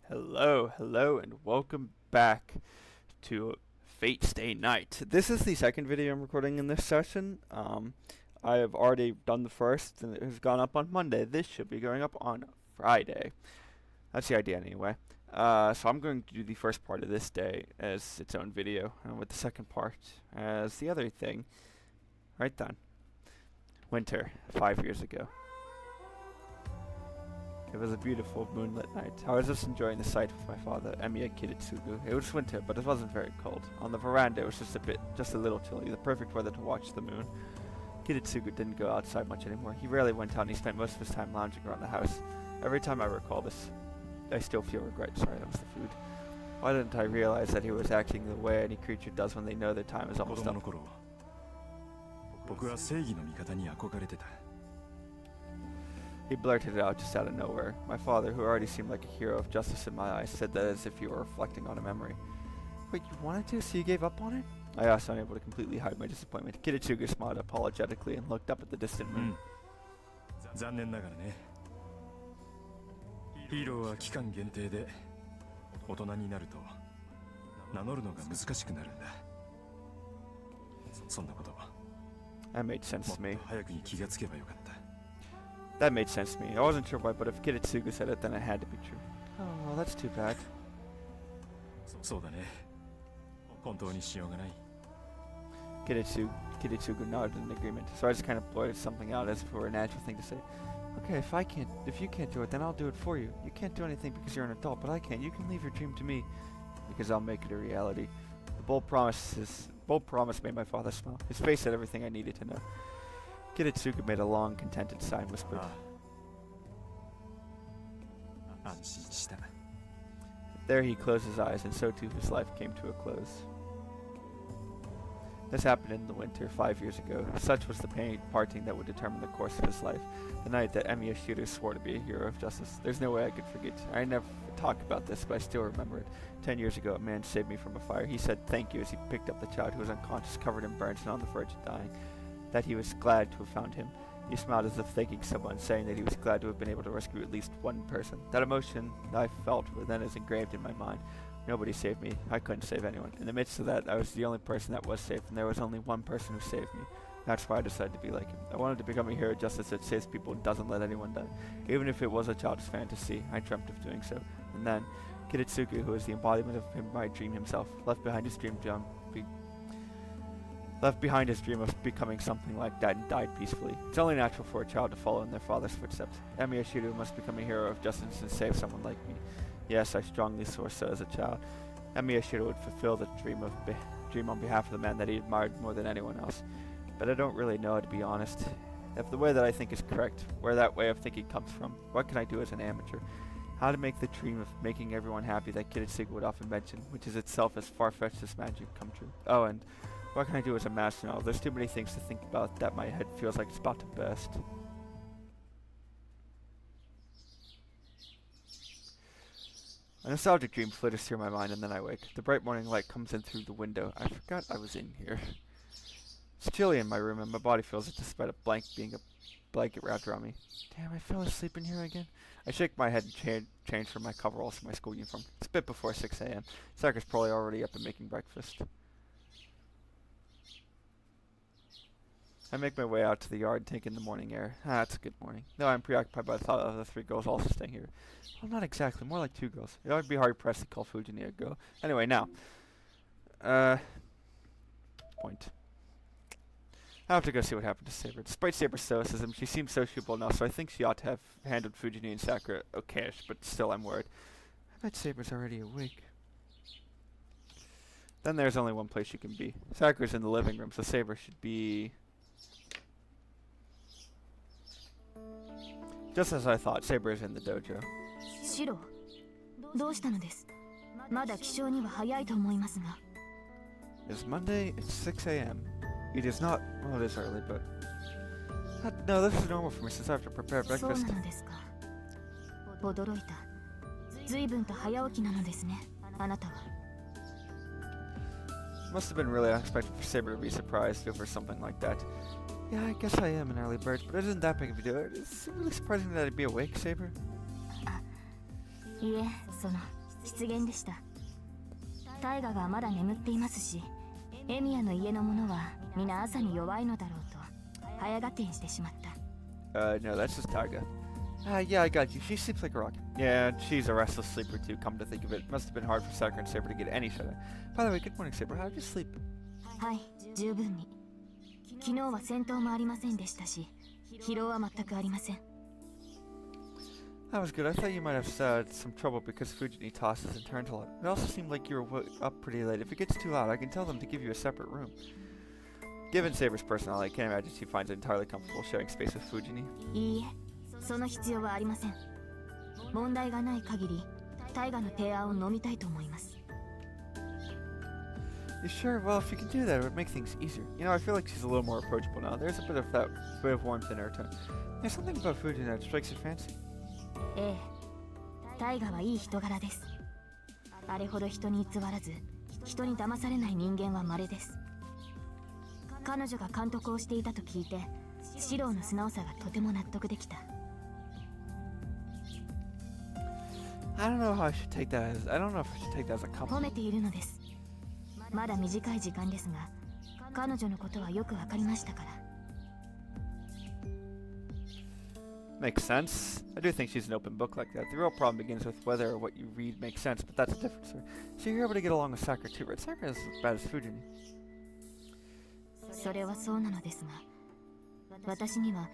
Hello, and welcome back to Fate Stay Night. This is the second video I'm recording in this session. I have already done the first, and it has gone up on Monday. This should be going up on Friday. That's the idea, anyway. So I'm going to do the first part of this day as its own video, and with the second part as the other thing. Right then. Winter, 5 years ago. It was a beautiful moonlit night. I was just enjoying the sight with my father, Emiya Kiritsugu. It was winter, but it wasn't very cold. On the veranda, it was just a little chilly, the perfect weather to watch the moon. Kiritsugu didn't go outside much anymore. He rarely went out, and he spent most of his time lounging around the house. Every time I recall this, I still feel regret. Sorry, that was the food. Why didn't I realize that he was acting the way any creature does when they know their time is almost up? He blurted it out just out of nowhere. My father, who already seemed like a hero of justice in my eyes, said that as if he were reflecting on a memory. Wait, you wanted to, so you gave up on it? I asked, unable to completely hide my disappointment. Kiritsugu smiled apologetically and looked up at the distant moon. That made sense to me. That made sense to me. I wasn't sure why, but if Kiritsugu said it, then it had to be true. Oh, well, that's too bad. Kiritsugu nodded in agreement, so I just kind of blurted something out as if it were a natural thing to say. Okay, if you can't do it, then I'll do it for you. You can't do anything because you're an adult, but I can. You can leave your dream to me, because I'll make it a reality. The bold promise made my father smile. His face said everything I needed to know. Kiritsugu made a long, contented sigh and whispered. There he closed his eyes, and so too his life came to a close. This happened in the winter 5 years ago. Such was the parting that would determine the course of his life. The night that Emiya Shiro swore to be a hero of justice. There's no way I could forget. I never talk about this, but I still remember it. 10 years ago, a man saved me from a fire. He said thank you as he picked up the child who was unconscious, covered in burns, and on the verge of dying. That he was glad to have found him. He smiled as if thanking someone, saying that he was glad to have been able to rescue at least one person. That emotion I felt then is engraved in my mind. Nobody saved me. I couldn't save anyone. In the midst of that, I was the only person that was safe, and there was only one person who saved me. That's why I decided to be like him. I wanted to become a hero of justice that saves people and doesn't let anyone die. Even if it was a child's fantasy, I dreamt of doing so. And then, Kiritsugu, who was the embodiment of my dream himself, left behind his dream of becoming something like that and died peacefully. It's only natural for a child to follow in their father's footsteps. Emiya Shiro must become a hero of justice and save someone like me. Yes, I strongly saw so as a child. Emiya Shiro would fulfill the dream on behalf of the man that he admired more than anyone else. But I don't really know, to be honest. If the way that I think is correct, where that way of thinking comes from, what can I do as an amateur? How to make the dream of making everyone happy that Kiritsugu would often mention, which is itself as far-fetched as magic, come true. Oh, and what can I do as a master now? There's too many things to think about that my head feels like it's about to burst. A nostalgic dream flitters through my mind, and then I wake. The bright morning light comes in through the window. I forgot I was in here. It's chilly in my room, and my body feels it despite a blanket wrapped around me. Damn, I fell asleep in here again. I shake my head and change from my coveralls to my school uniform. It's a bit before 6 a.m. Sakura's probably already up and making breakfast. I make my way out to the yard and take in the morning air. It's a good morning. Though I'm preoccupied by the thought of the 3 girls also staying here. Well, not exactly. More like 2 girls. It would be hard-pressed to call Fujini a girl. Anyway, now. Point. I have to go see what happened to Saber. Despite Saber's stoicism, she seems sociable enough, so I think she ought to have handled Fujini and Sakura okayish, but still I'm worried. I bet Saber's already awake. Then there's only one place she can be. Sakura's in the living room, so Saber should be... Just as I thought, Saber is in the dojo. Shiro, どうしたのです? まだ起床には早いと思いますが. It's Monday, it's 6 a.m. It is not, well, it is early, but... no, this is normal for me since I have to prepare breakfast. そうなのですか。驚いた。随分と早起きなのですね、あなたは。Must have been really unexpected for Saber to be surprised over something like that. Yeah, I guess I am an early bird, but it isn't that big of a deal. It's really surprising that I'd be awake, Saber. いえ、失言でした。大河がまだ眠っていますし、エミヤの家の者は皆朝に弱いのだろうと早合点してしまった。No, that's just Taiga. Yeah, I got you. She sleeps like a rock. Yeah, she's a restless sleeper too, come to think of it. Must have been hard for Sakura and Saber to get any shut-eye. By the way, good morning, Saber. How did you sleep? はい、十分に。昨日は戦闘もありませんでしたし、疲労は全くありません。That was good. I thought you might have some trouble because Fujini tosses and turns a lot. It also seemed like you were up pretty late. If it gets too loud, I can tell them to give you a separate room. Given Saber's personality, I can't imagine she finds it entirely comfortable sharing space with Fujini. いいえ、その必要はありません。問題がない限り、大河の提案を飲みたいと思います。You sure? Well, if you can do that, it would make things easier. You know, I feel like she's a little more approachable now. There's a bit of warmth in her tone. There's something about Fujini that strikes your fancy. ええ、大河はいい人柄です。あれほど人に偽らず、人に騙されない人間は稀です。彼女が監督をしていたと聞いて、四郎の素直さがとても納得できた。I don't know if I should take that as a compliment. 褒めているのです。まだ短い時間ですが、彼女のことはよくわかりましたから。Makes sense. I do think she's an open book like that. The real problem begins with whether or what you read makes sense, but that's a different story. So you're able to get along with Sakura too, right? Sakura is as bad as Fujini. それはそうなのですが、私には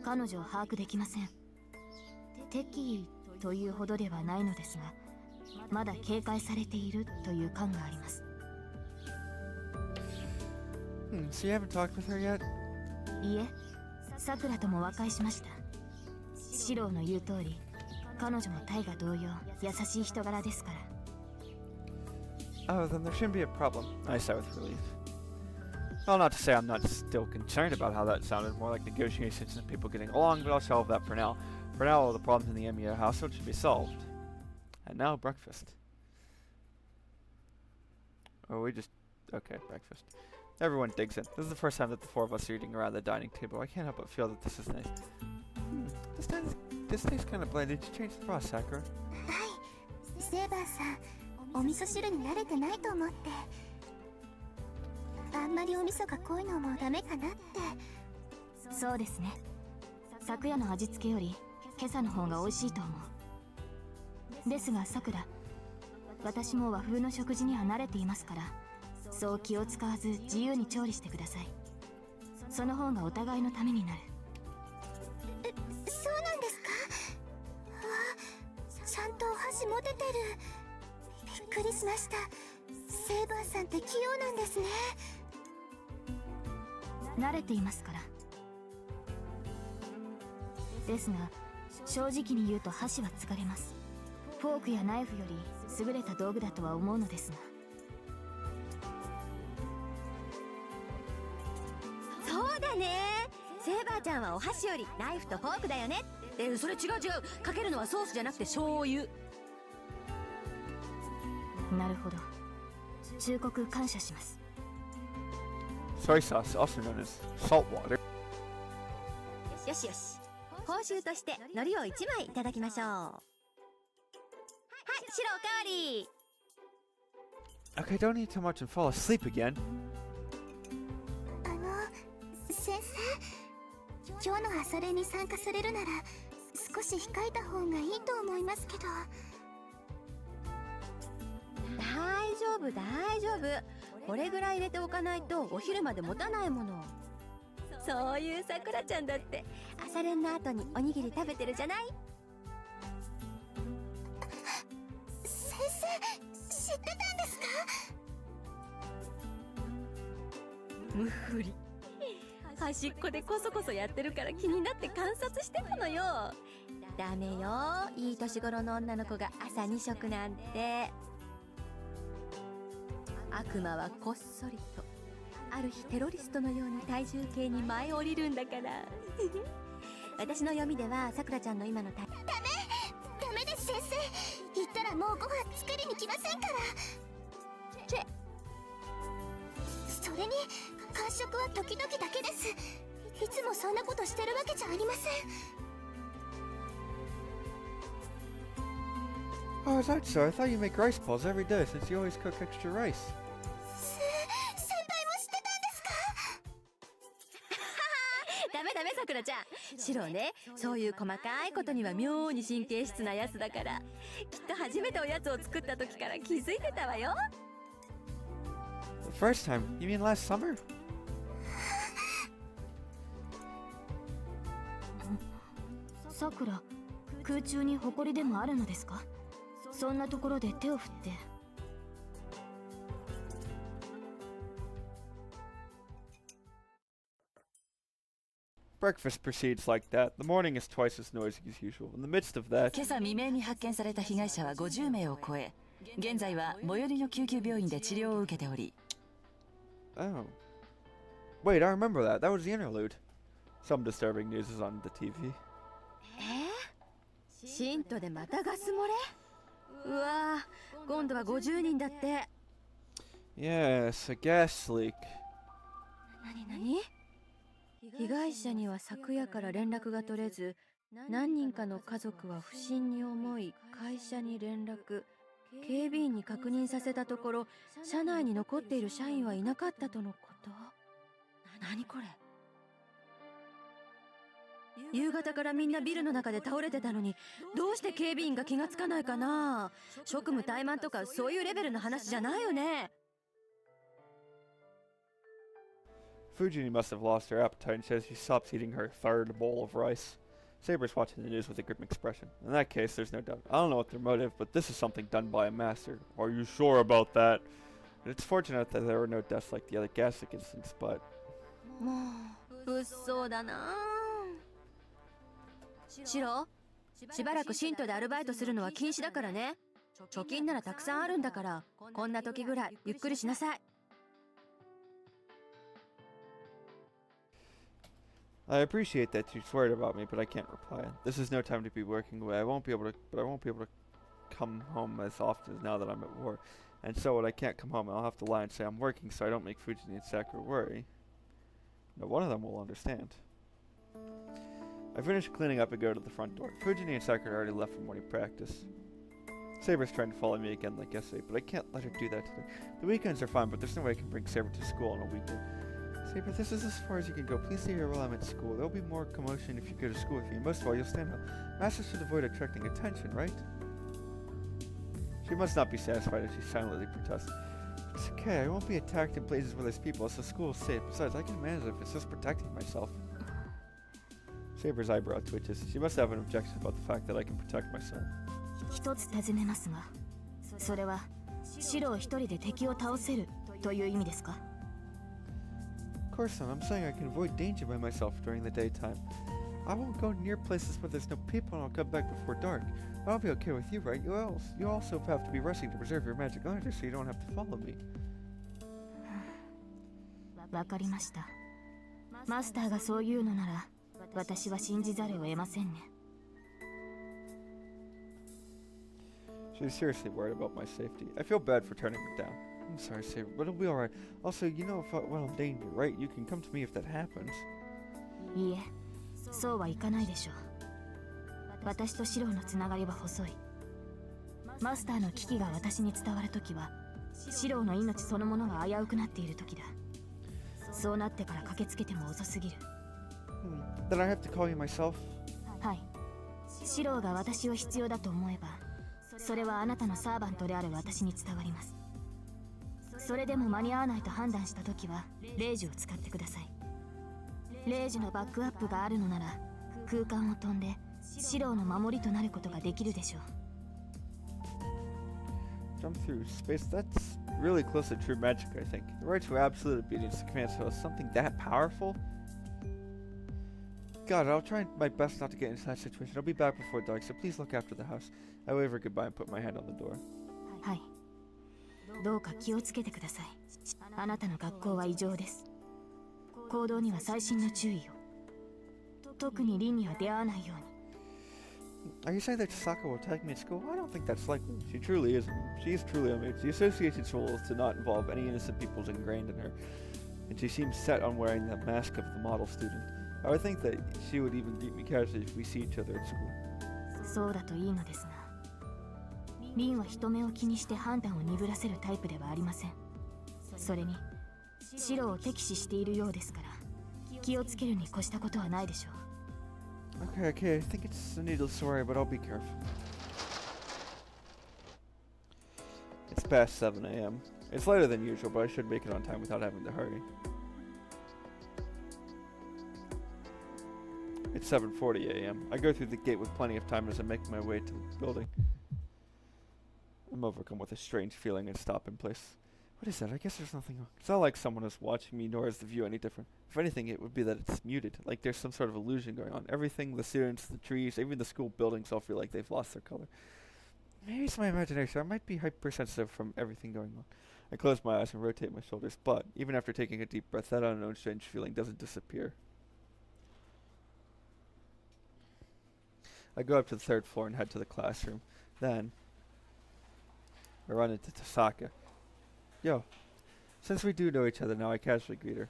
彼女を把握できません。敵意というほどではないのですが、まだ警戒されているという感があります。So you haven't talked with her yet? いいえ、桜とも和解しました。四郎の言う通り、彼女も大河同様優しい人柄ですから。Oh, then there shouldn't be a problem. I sigh with relief. Well, not to say I'm not still concerned about how that sounded, more like negotiations and people getting along, but I'll shelve that for now. For now, all the problems in the Emiya household should be solved. And now, breakfast. Oh, okay, breakfast. Everyone digs in. This is the first time that the four of us are eating around the dining table. I can't help but feel that this is nice. This tastes kind of bland. Did you change the broth, Sakura? はい、セーバーさん、お味噌汁に慣れてないと思って。あんまりお味噌が濃いのもダメかなって。そうですね。昨夜の味付けより今朝の方が美味しいと思う。ですがさくら、私も和風の食事には慣れていますから、そう気を使わず自由に調理してください。その方がお互いのためになる。そうなんですか？わあ、ちゃんとお箸持ててる。びっくりしました。セーバーさんって器用なんですね。慣れていますから。ですが、正直に言うと箸は疲れます。フォークやナイフより優れた道具だとは思うのですが。そうだね。セーバーちゃんはお箸よりナイフとフォークだよね。それ違う。かけるのはソースじゃなくて醤油。なるほど。忠告感謝します。Soy sauce, also known as salt water. よしよし。報酬として海苔を1枚いただきましょう。はい、白おかわり。Okay, don't eat too much and fall asleep again. 先生、今日の朝練に参加されるなら少し控えた方がいいと思いますけど。大丈夫。これぐらい入れておかないとお昼まで持たないもの。そういうさくらちゃんだって朝練の後におにぎり食べてるじゃない。先生、知ってたんですか？むふり。端っこでこそこそやってるから気になって観察してたのよ。ダメよ、いい年頃の女の子が朝2食なんて。悪魔はこっそりとある日テロリストのように体重計に舞い降りるんだから私の読みではさくらちゃんの今のダメです先生。言ったらもうご飯作りに来ませんから。それに間食は時々だけです。いつもそんなことしてるわけじゃありません。Oh, is that so? I thought you make rice balls every day since you always cook extra rice. 先輩も知ってたんですか？ダメダメさくらちゃん。シロね、そういう細かいことには妙に神経質なやつだから、きっと初めておやつを作った時から気づいてたわよ。The first time? You mean last summer? さくら、空中に埃でもあるのですか？そんなところで手を振って。Breakfast proceeds like that. The morning is twice as noisy as usual. In the midst of that, 今朝未明に発見された被害者は50名を超え、現在は最寄りの救急病院で治療を受けており。oh. Wait, I remember that. That was the interlude. Some disturbing news is on the TV. シントでまたガス漏れ？うわぁ、今度は50人だって。Yes, a gas leak. 何？被害者には昨夜から連絡が取れず、何人かの家族は不審に思い会社に連絡。警備員に確認させたところ、社内に残っている社員はいなかったとのこと。何これ？夕方からみんなビルの中で倒れてたのに、どうして警備員が気がつかないかな？職務怠慢とかそういうレベルの話じゃないよね。Fujini must have lost her appetite and says she stops eating her third bowl of rice. Saber's watching the news with a grim expression. In that case, there's no doubt. I don't know what their motive, but this is something done by a master. Are you sure about that? It's fortunate that there were no deaths like the other gas leak incidents, but... もう、物騒だな。シロ、しばらくシントでアルバイトするのは禁止だからね。貯金ならたくさんあるんだから、こんな時ぐらいゆっくりしなさい。I appreciate that she's worried about me, but I can't reply. This is no time to be working away. I won't be able to come home as often as now that I'm at war. And so when I can't come home, I'll have to lie and say I'm working so I don't make Fujini and Sakura worry. No, one of them will understand. I finish cleaning up and go to the front door. Fujini and Sakura already left for morning practice. Saber's trying to follow me again like yesterday, but I can't let her do that today. The weekends are fine, but there's no way I can bring Saber to school on a weekend. Saber, this is as far as you can go. Please stay here while I'm at school. There'll be more commotion if you go to school with me. Most of all, you'll stand out. Masters should avoid attracting attention, right? She must not be satisfied as she silently protests. It's okay, I won't be attacked in places where there's people, so school is safe. Besides, I can manage it if it's just protecting myself. Saber's eyebrow twitches. She must have an objection about the fact that I can protect myself. 一つ尋ねますが、それはシロを一人で敵を倒せるという意味ですか？ Of course not. I'm saying I can avoid danger by myself during the daytime. I won't go near places where there's no people and I'll come back before dark. I'll be okay with you, right? You also have to be rushing to preserve your magic energy so you don't have to follow me. わかりました。マスターがそう言うのなら、私は信じざるを得ませんね。She's seriously worried about my safety. I feel bad for turning her down. I'm sorry, Saber, but it'll be alright. Also, you know if I'm in danger, right? You can come to me if that happens. いいえ、そうはいかないでしょう。私とシロのつながりは細い。マスターの危機が私に伝わるときは、シロの命そのものが危うくなっているときだ。そうなってから駆けつけても遅すぎる。Then I have to call you myself? はい。シロが私を必要だと思えば、それはあなたのサーバントである私に伝わります。それでも間に合わないと判断したときは、レイジを使ってください。レイジのバックアップがあるのなら、空間を飛んで、シロの守りとなることができるでしょう。Jump through space, that's really close to true magic, I think. The right to absolute obedience to commands is something that powerful? God, I'll try my best not to get into that situation. I'll be back before dark, so please look after the house. I wave her goodbye and put my hand on the door. はい。どうか気をつけてください。あなたの学校は異常です。行動には細心の注意を。特にリンには出会わないように。Are you saying that Chisako will attack me at school? I don't think that's likely. She truly is. She is truly unmade. The association's rule is to not involve any innocent peoples ingrained in her, and she seems set on wearing the mask of the model student. I would think that she would even greet me casually if we see each other at school. そうだといいのですが。凛は人目を気にして判断を鈍らせるタイプではありません。それに白を敵視しているようですから、気をつけるに越したことはないでしょう。Okay, okay, I think it's a needless worry, but I'll be careful. It's past 7 a.m. It's later than usual, but I should make it on time without having to hurry. It's 7:40 a.m. I go through the gate with plenty of time as I make my way to the building. I'm overcome with a strange feeling and stop in place. What is that? I guess there's nothing wrong. It's not like someone is watching me, nor is the view any different. If anything, it would be that it's muted, like there's some sort of illusion going on. Everything, the students, the trees, even the school buildings all feel like they've lost their color. Maybe it's my imagination. I might be hypersensitive from everything going on. I close my eyes and rotate my shoulders, but even after taking a deep breath, that unknown strange feeling doesn't disappear. I go up to the 3rd floor and head to the classroom. Then, I run into Tasaka. Yo, since we do know each other now, I casually greet her.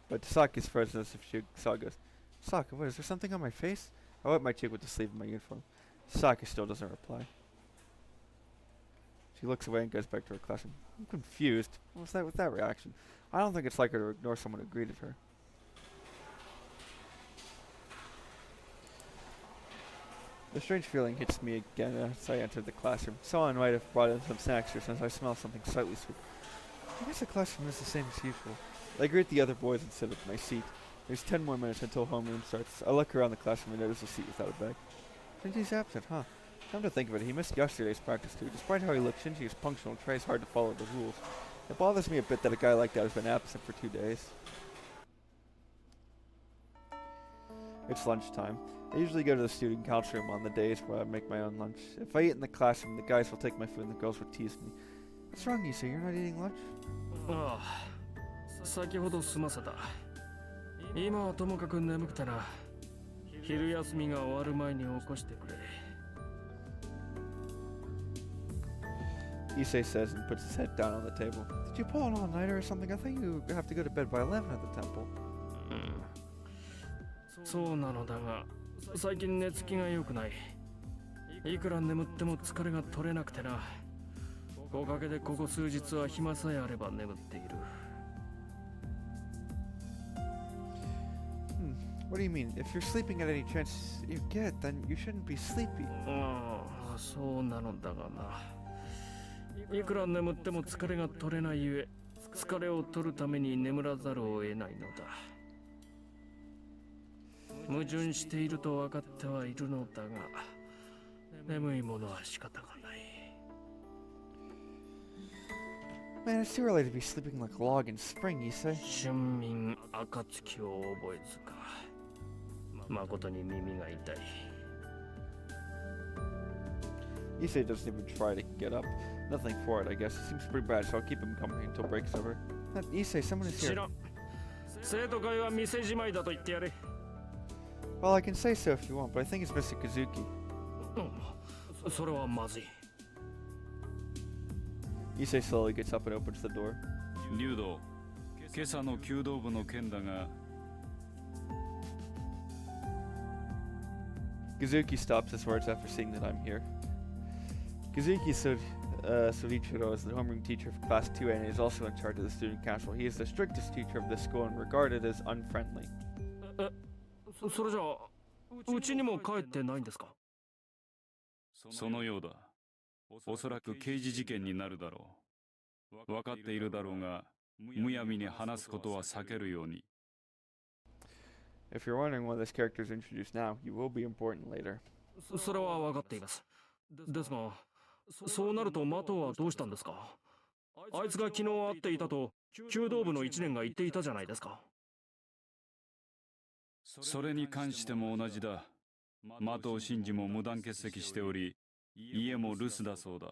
But Tasaka's frozen as if she saw a ghost. Tasaka, what, is there something on my face? I wipe my cheek with the sleeve of my uniform. Tasaka still doesn't reply. She looks away and goes back to her classroom. I'm confused. What was that with that reaction? I don't think it's like her to ignore someone who greeted her. The strange feeling hits me again as I enter the classroom. Someone might have brought in some snacks or since I smell something slightly sweet. I guess the classroom is the same as usual. I greet the other boys and sit at my seat. There's 10 more minutes until homeroom starts. I look around the classroom and notice a seat without a bag. Shinji's absent, huh? Come to think of it, he missed yesterday's practice too. Despite how he looks, Shinji is punctual and tries hard to follow the rules. It bothers me a bit that a guy like that has been absent for 2 days. It's lunchtime. I usually go to the student council room on the days where I make my own lunch. If I eat in the classroom, the guys will take my food and the girls will tease me. What's wrong, you say? You're not eating lunch? ああ、先ほど済ませた。今はともかく眠くてな。昼休みが終わる前に起こしてくれ。Issei says and puts his head down on the table. Did you pull an all-nighter or something? I thought you have to go to bed by 11 at the temple. そうなのだが、最近寝つきが良くない。いくら眠っても疲れが取れなくてな。おかげでここ数日は暇さえあれば眠っている。What do you mean? If you're sleeping at any chance you get, then you shouldn't be sleepy. ああ、そうなのだがな。いくら眠っても疲れが取れないゆえ、疲れを取るために眠らざるを得ないのだ。矛盾していると分かってはいるのだが、眠いものは仕方がない。Man, it's too early to be sleeping like a log in spring, you say? 春眠暁を覚えずか。誠に耳が痛い。Issei doesn't even try to get up. Nothing for it, I guess. It seems pretty bad, so I'll keep him company until break's over. Issei, someone is 知 here. らん。生徒会は店じまいだと言ってやれ。Well, I can say so if you want, but I think it's Mr. Kazuki. それはまずい。Issei slowly gets up and opens the door. 竜道、今朝の弓道部の件だが。Kazuki stops his words after seeing that I'm here. Kazuki Soichiro is the homeroom teacher of Class 2A and is also in charge of the student council. He is the strictest teacher of this school and regarded as unfriendly. それじゃあ、うちにも帰ってないんですか？そのようだ。おそらく刑事事件になるだろう。分かっているだろうが、むやみに話すことは避けるように。If you're wondering why this character is introduced now, he will be important later. それは分かっています。ですが、そうなるとマトはどうしたんですか？あいつが昨日会っていたと、弓道部の1年が言っていたじゃないですか。それに関しても同じだ。的尾真司も無断欠席しており、家も留守だそうだ。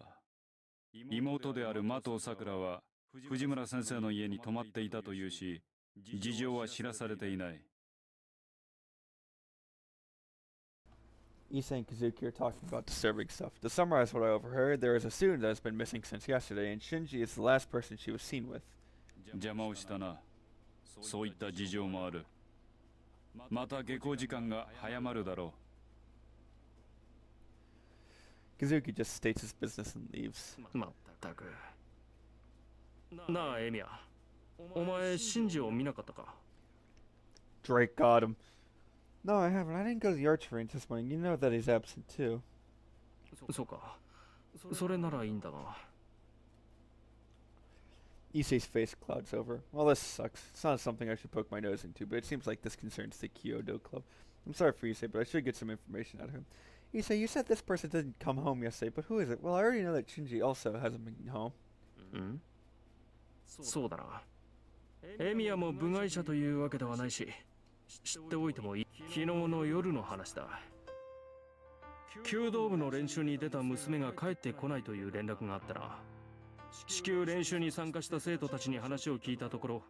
妹である的尾さくらは藤村先生の家に泊まっていたというし、事情は知らされていない。Issei and Kazuki are talking about disturbing stuff. To summarize what I overheard, there is a student that has been missing since yesterday, and Shinji is the last person she was seen with. 邪魔をしたな。そういった事情もある。また下校時間が早まるだろ Kazuki just states his business and leaves. まったく。なあエミヤ、お前シンジを見なかったか？ Drake got him. No, I haven't. I didn't go to the archery range this morning. You know that he's absent too. そうか。それならいいんだが。Issei's face clouds over. Well, this sucks. It's not something I should poke my nose into, but it seems like this concerns the Kyoto Club. I'm sorry for Issei, but I should get some information out of him. Issei, you said this person didn't come home yesterday, but who is it? Well, I already know that Shinji also hasn't been home. ん？そうだな。エミヤも部外者というわけではないし、知っておいてもいい。昨日の夜の話だ。弓道部の練習に出た娘が帰ってこないという連絡があったな。至急練習に参加した生徒たちに話を聞いたところ、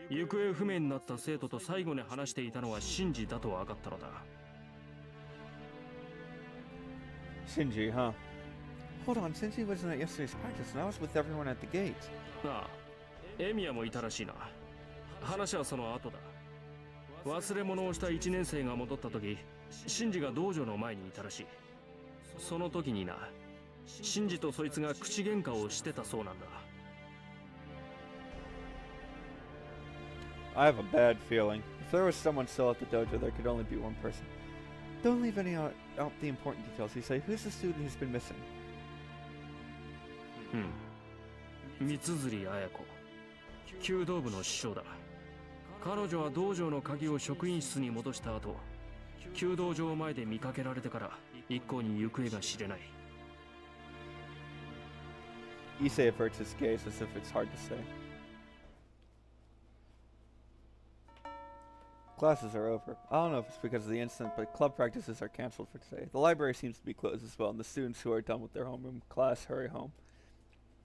行方不明になった生徒と最後に話していたのはシンジだと分かったのだ。Shinji, huh? Hold on, Shinji wasn't at yesterday's practice, and I was with everyone at the gate. なあ、エミヤもいたらしいな。話はその後だ。忘れ物をした1年生が戻った時、シンジが道場の前にいたらしい。その時にな、シンジとそいつが口喧嘩をしてたそうなんだ。I have a bad feeling. If there was someone still at the dojo, there could only be one person. Don't leave any out the important details. You say, who's the student who's been missing? 三釣綾子、弓道部の師匠だ。彼女は道場の鍵を職員室に戻した後、弓道場前で見かけられてから一向に行方が知れない。Issei averts his gaze as if it's hard to say. Classes are over. I don't know if it's because of the incident, but club practices are cancelled for today. The library seems to be closed as well, and the students who are done with their homeroom class hurry home.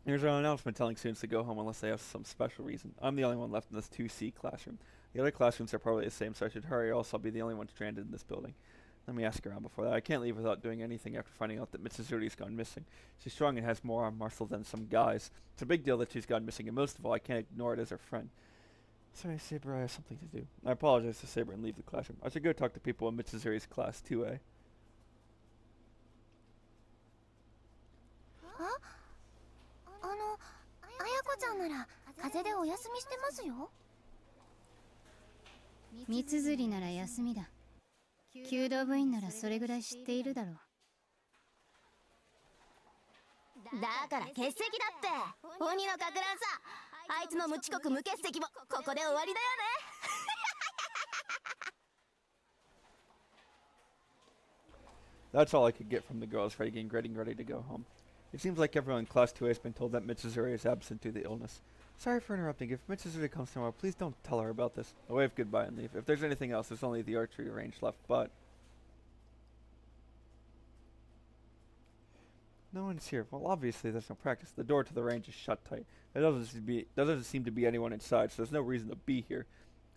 There's an announcement telling students to go home unless they have some special reason. I'm the only one left in this 2C classroom. The other classrooms are probably the same, so I should hurry, or else I'll be the only one stranded in this building. Let me ask around before that. I can't leave without doing anything after finding out that Mitsuzuri's gone missing. She's strong and has more arm muscle than some guys. It's a big deal that she's gone missing, and most of all, I can't ignore it as her friend. Sorry, Saber, I have something to do. I apologize to Saber and leave the classroom. I should go talk to people in Mitsuzuri's class 2A. 綾子ちゃんなら風邪でお休みしてますよ。三綴なら休みだ。弓道部員ならそれぐらい知っているだろう。だから欠席だって。鬼のかく乱さ。あいつの無遅刻無欠席もここで終わりだよね。That's all I could get from the girls getting ready to go home. It seems like everyone in Class 2A has been told that Mitsuzuri is absent due to illness. Sorry for interrupting. If Mitsuzuri comes tomorrow, please don't tell her about this. I'll wave goodbye and leave. If there's anything else, there's only the archery range left, but... No one's here. Well, obviously there's no practice. The door to the range is shut tight. There doesn't seem to be anyone inside, so there's no reason to be here.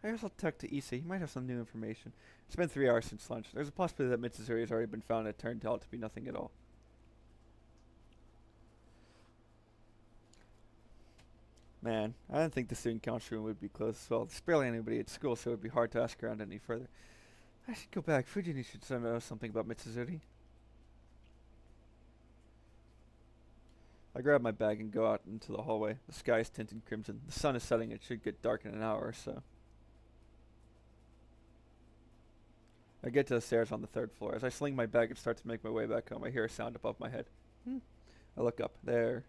I guess I'll talk to Issei. He might have some new information. It's been 3 hours since lunch. There's a possibility that Mitsuzuri has already been found and it turned out to be nothing at all. Man, I didn't think the student council room would be closed as well. There's barely anybody at school, so it would be hard to ask around any further. I should go back. Fujini should know something about Mitsuzuri. I grab my bag and go out into the hallway. The sky is tinted crimson. The sun is setting. It should get dark in an hour or so. I get to the stairs on the 3rd floor. As I sling my bag and start to make my way back home, I hear a sound above my head. I look up. There.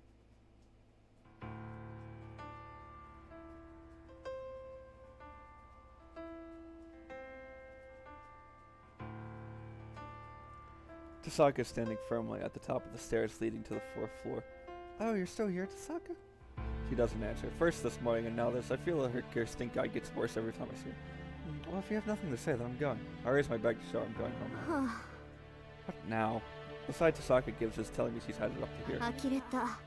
Tasaka is standing firmly at the top of the stairs leading to the 4th floor. Oh, you're still here, Tasaka? She doesn't answer. First this morning and now this. I feel that her stink eye gets worse every time I see her. Well, if you have nothing to say, then I'm going. I raise my bag to show her I'm going home. What now? The side Tasaka gives is telling me she's headed up to here. 呆れた。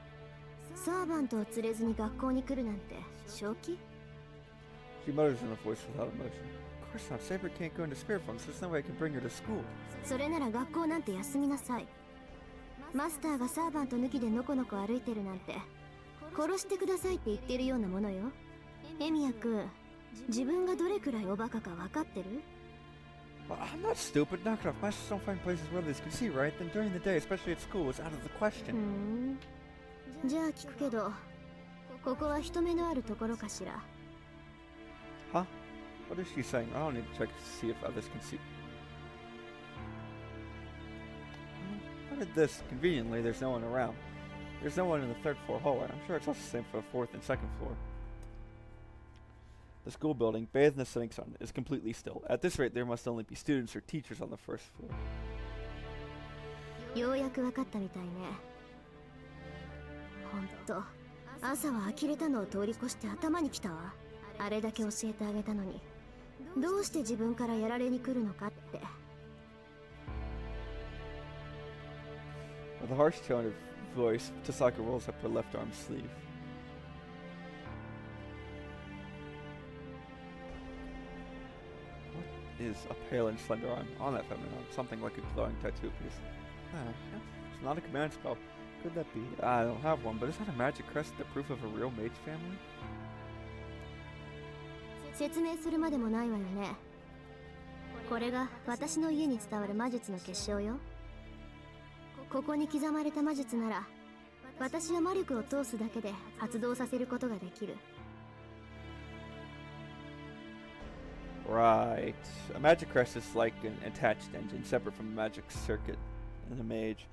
サーバントを連れずに学校に来るなんて正気？ She mutters in a voice without emotion. Of course not. Saber can't go into spirit form, so there's no way I can bring her to school. それなら学校なんて休みなさい。マスターがサーバント抜きでのこのこ歩いてるなんて殺してくださいって言ってるようなものよ。エミヤ君、自分がどれくらいおバカか分かってる？ Well, I'm not stupid. Knock it off. Masters don't find places where others can see, right? Then during the day, especially at school, it's out of the う question. んじゃあ聞くけどここは人目のあるところかしら Huh? What is she saying? I don't need to check to see if others can see. How did this? Conveniently, there's no one around. There's no one in the third floor hallway. I'm sure it's also the same for the fourth and second floor. The school building, bathed in the setting sun, is completely still. At this rate, there must only be students or teachers on the first floor. ようやく分かったみたいねほんと朝は呆れたのを通り越して頭にきたわあれだけ教えてあげたのにどうして自分からやられに来るのかって With a harsh tone of voice, Tasaka rolls up her left arm sleeve. What is a pale and slender arm on that feminine arm? Something like a glowing tattoo piece. It's not a command spell. Could that be? I don't have one, but is that a magic crest, the proof of a real mage family? 説明するまでもないわよねこれが私の家に伝わる魔術の結晶よここに刻まれた魔術なら私は魔力を通すだけで発動させることができる Right. A magic crest is like an attached engine, separate from the magic circuit in a mage.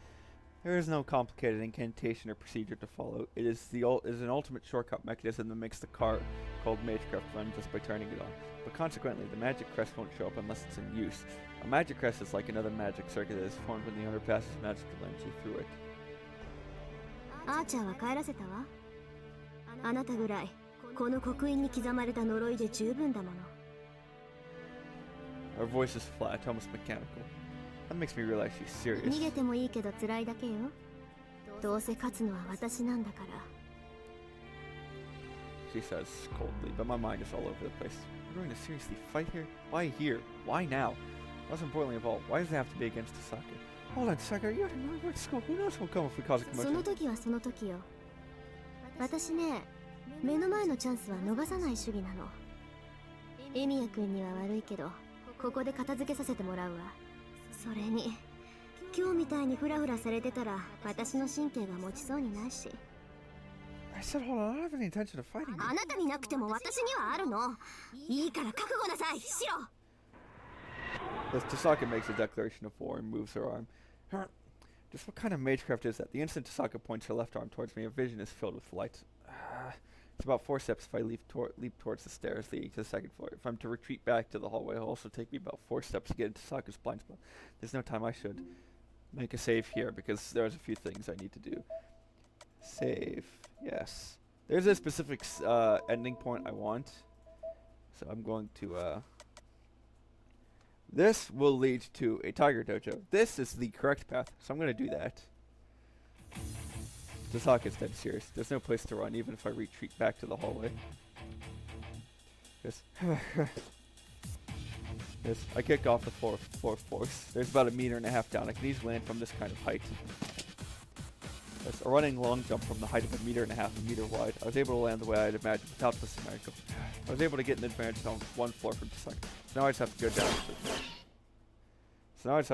There is no complicated incantation or procedure to follow. It is an ultimate shortcut mechanism that makes the car called Magecraft run just by turning it on. But consequently, the magic crest won't show up unless it's in use. A magic crest is like another magic circuit that is formed when the owner passes magical energy through it. アーチャーは帰らせたわあなたぐらいこの刻印に刻まれた呪いで十分だもの Her voice is flat, almost mechanical. That makes me realize she's serious. 逃げてもいいけど辛いだけよどうせ勝つのは私なんだから She says coldly, but my mind is all over the place. We're going to seriously fight here? Why here? Why now? Most importantly of all, why does it have to be against Tasaka? Hold on, Tasaka, you already know we're at school. Who knows what'll come if we cause a そ commotion? の時はその時よ私ね目の前のチャンスは逃さない主義なのエミヤ君には悪いけどここで片付けさせてもらうわそれに今日みたいにフラフラされてたら私の神経が持ちそうにないし I said, hold on, I don't have any intention of fighting you. あなたになくても私にはあるのいいから覚悟なさいしろ As Tasaka makes a declaration of war and moves her arm. Just what kind of magecraft is that? The instant Tasaka points her left arm towards me, a vision is filled with light. It's about 4 steps if I leap towards the stairs leading to the second floor. If I'm to retreat back to the hallway, it'll also take me about 4 steps to get into Tasaka's blind spot. There's no time. I should make a save here because there's a few things I need to do. Save. Yes. There's a specific ending point I want. So I'm going to... This will lead to a Tiger Dojo. This is the correct path, so I'm going to do that. Tasaka's dead serious. There's no place to run, even if I retreat back to the hallway. Yes. Yes. I kick off the floor force. There's about 1.5 meters down. I can easily land from this kind of height. Yes. A running long jump from the height of 1.5 meters, 1 meter wide. I was able to land the way I'd imagined without twisting my ankle. I was able to get an advantage on 1 floor from Tasaka. So now I just have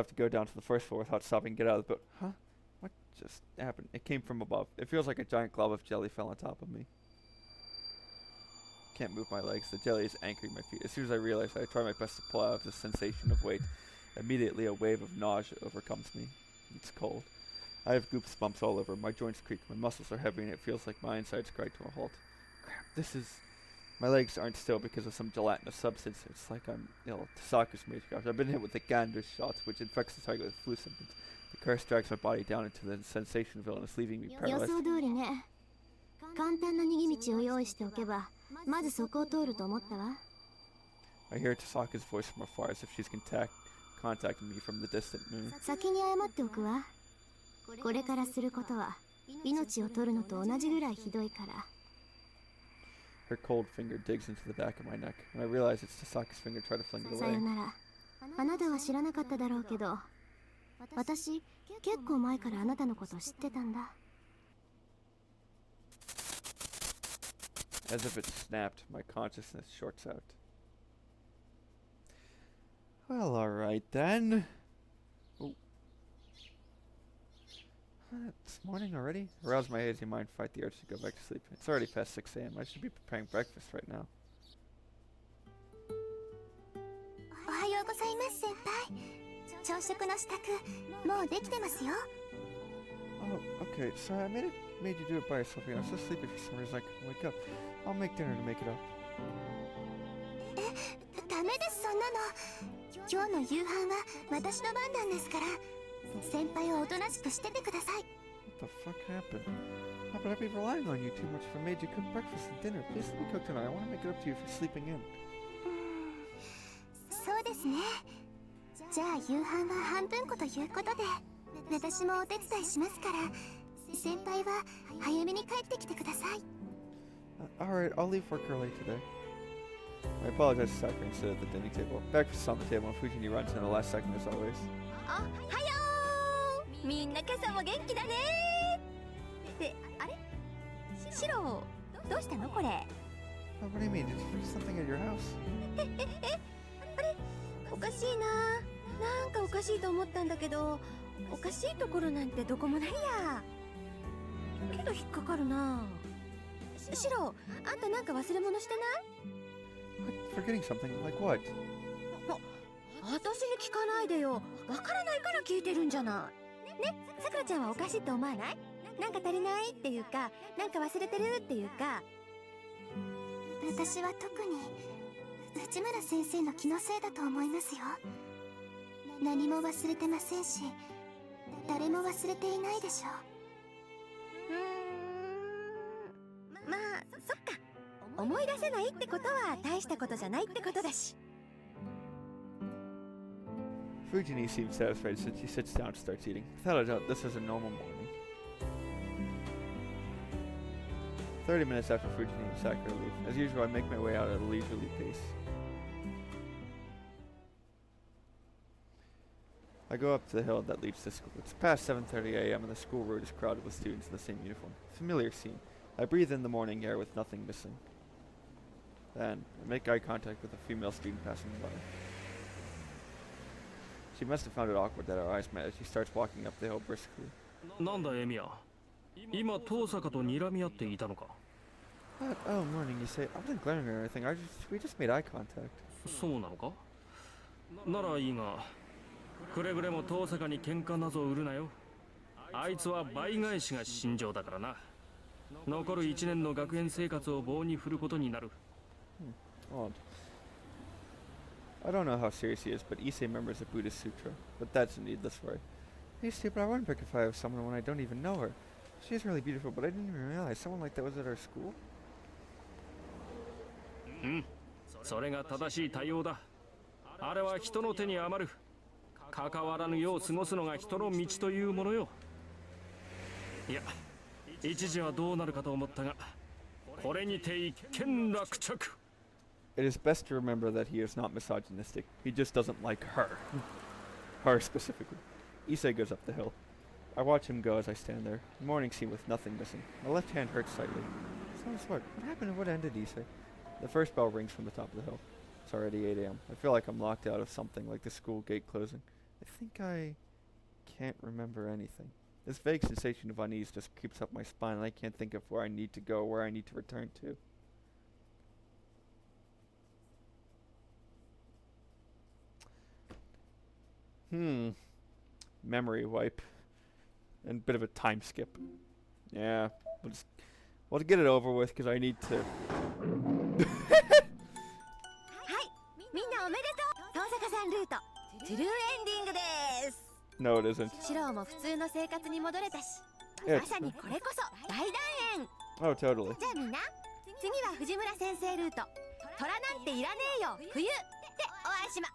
to go down to the first floor without stopping and get out of the boat. Huh? What just happened? It came from above. It feels like a giant glob of jelly fell on top of me. Can't move my legs. The jelly is anchoring my feet. As soon as I realize I try my best to pull out of the sensation of weight. Immediately a wave of nausea overcomes me. It's cold. I have goosebumps all over. My joints creak. My muscles are heavy and it feels like my insides grind to a halt. Crap, this is... My legs aren't still because of some gelatinous substance. It's like I'm ill. Tasaka's magecraft. I've been hit with the Gander's shot, which infects the tiger with flu symptoms. The curse drags my body down into the sensation of illness, leaving me 予 paralyzed. 想通りね簡単な逃げ道を用意しておけばまずそこを通ると思ったわ I hear Tasaka's voice from afar as if she's contacting me from the distant moon. 先に謝っておくわこれからすることは命を取るのと同じぐらいひどいから Her cold finger digs into the back of my neck, and I realize it's Tasaka's finger trying to fling it さよ away. ならあなたは知らなかっただろうけど私結構前からあなたのこと知ってたんだ As if it snapped, my consciousness shorts out. Well, alright then. Oh. It's morning already? Arouse my hazy mind, fight the urge to go back to sleep. It's already past 6 a.m. I should be preparing breakfast right now. おはようございます先輩。朝食の支度もうできてますよ。 Oh, okay. Sorry, I made you do it by yourself. I'm so sleepy for some reason I couldn't wake up. I'll make dinner to make it up. ダメですそんなの。今日の夕飯は私の番なんですから。先輩はおとなしくしててください。 What the fuck happened? How could I be relying on you too much if I made you cook breakfast and dinner? Please let me cook tonight. I want to make it up to you for sleeping in. そうですね。じゃあ夕飯は半分こということで、私もお手伝いしますから、先輩は早めに帰ってきてください。Alright, I'll leave work early today. I apologize to Sakura and sit at the dining table. Breakfast is on the table and Fujini runs in the last second as always. あ、はよー。みんな今朝も元気だねー。ってあれ？シロどうしたのこれ？ Oh, what do you mean? Did you forget something at your house? あれ？おかしいな。なんかおかしいと思ったんだけど、おかしいところなんてどこもないや。けど引っかかるな。シロ、あんたなんか忘れ物してない？ Forgetting something? Like what? 私に聞かないでよ。わからないから聞いてるんじゃない。ね、さくらちゃんはおかしいって思わない？なんか足りないっていうか、なんか忘れてるっていうか。私は特に内村先生の気のせいだと思いますよ。何も忘れてませんし、誰も忘れていないでしょう。まあ、そっか。思い出せないってことは大したことじゃないってことだし。Fujini seems satisfied since he sits down and starts eating. Without a doubt, this is a normal morning. 30 minutes after Fujini and Sakura leave. As usual, I make my way out at a leisurely pace. I go up to the hill that leads to school. It's past 7:30 a.m. and the school road is crowded with students in the same uniform. Familiar scene. I breathe in the morning air with nothing missing. Then, I make eye contact with a female student passing by. She must have found it awkward that our eyes met as she starts walking up the hill briskly. なんだエミヤ、今遠坂と睨み合っていたのか。 What? Oh, morning, you say. I wasn't glaring or anything. We just made eye contact. そうなのか。ならいいが、くれぐれも遠坂に喧嘩など売るなよ。あいつは倍返しが心情だからな。残る1年の学園生活を棒に振ることになる。Odd. I don't know how serious he is, but Issei remembers a Buddhist sutra. But that's a needless worry. Hey, stupid, I wouldn't pick a fight with someone when I don't even know her. She is really beautiful, but I didn't even realize someone like that was at our school. うん、それが正しい対応だ。あれは人の手に余る。関わらぬよう過ごすのが人の道というものよ。いや、一時はどうなるかと思ったが、これにて一件落着。It is best to remember that he is not misogynistic. He just doesn't like her. Her specifically. Issei goes up the hill. I watch him go as I stand there. Morning scene with nothing missing. My left hand hurts slightly. So what? What happened and what ended, Issei? The first bell rings from the top of the hill. It's already 8 a.m. I feel like I'm locked out of something, like the school gate closing. I think I can't remember anything. This vague sensation of unease just creeps up my spine, and I can't think of where I need to go, where I need to return to. Memory wipe. And a bit of a time skip. Yeah, we'll get it over with, because I need to... はい、みんなおめでとう。遠坂さんルート、トゥルーエンディングです。 No, it isn't. シローも普通の生活に戻れたし、 It's まさにこれこそ大団円。 Oh, totally. じゃあみんな、次は藤村先生ルート、虎なんていらねえよ冬でお会いしま。